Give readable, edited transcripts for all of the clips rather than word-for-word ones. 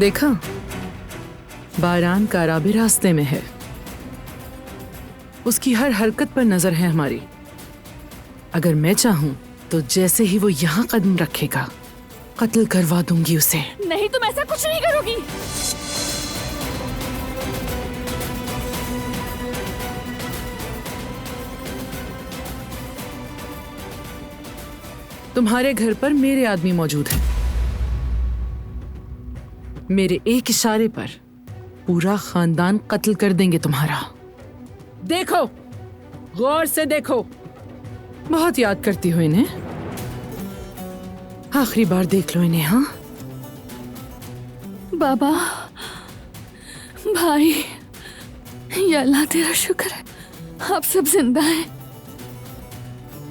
देखा, बारान कारा भी रास्ते में है। उसकी हर हरकत पर नजर है हमारी। अगर मैं चाहूं तो जैसे ही वो यहाँ कदम रखेगा, कत्ल करवा दूंगी उसे। नहीं, तुम ऐसा कुछ नहीं करोगी। तुम्हारे घर पर मेरे आदमी मौजूद हैं। मेरे एक इशारे पर पूरा खानदान कत्ल कर देंगे तुम्हारा। देखो, गौर से देखो। बहुत याद करती हो इन्हें। आखिरी बार देख लो इन्हें। हाँ बाबा, भाई, या अल्लाह तेरा शुक्र है, आप सब जिंदा हैं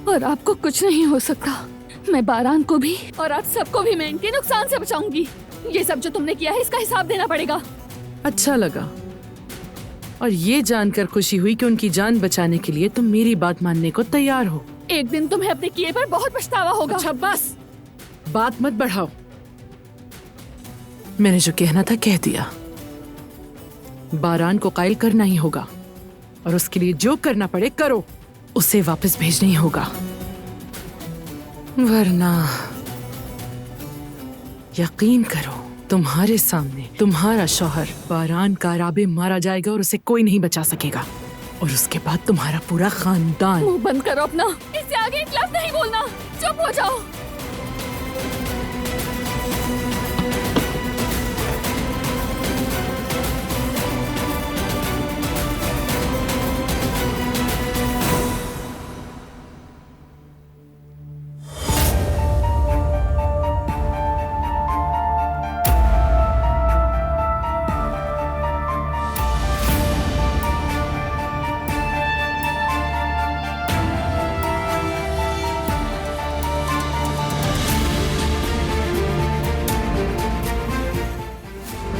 और आपको कुछ नहीं हो सकता। मैं बारान को भी और आप सबको भी मैं इनके नुकसान से बचाऊंगी। ये सब जो तुमने किया है इसका हिसाब देना पड़ेगा। अच्छा लगा और ये जानकर खुशी हुई कि उनकी जान बचाने के लिए तुम मेरी बात मानने को तैयार हो। एक दिन तुम्हें अपने किए पर बहुत पछतावा होगा। अच्छा बस, बात मत बढ़ाओ। मैंने जो कहना था कह दिया। बारान को कायल करना ही होगा और उसके लिए जो करना पड़े करो। उसे वापस भेजना ही होगा, वरना यकीन करो तुम्हारे सामने तुम्हारा शौहर बारान काराबे मारा जाएगा और उसे कोई नहीं बचा सकेगा। और उसके बाद तुम्हारा पूरा खानदान। मुंह बंद करो अपना। इससे आगे एक लफ्ज नहीं बोलना। चुप हो जाओ।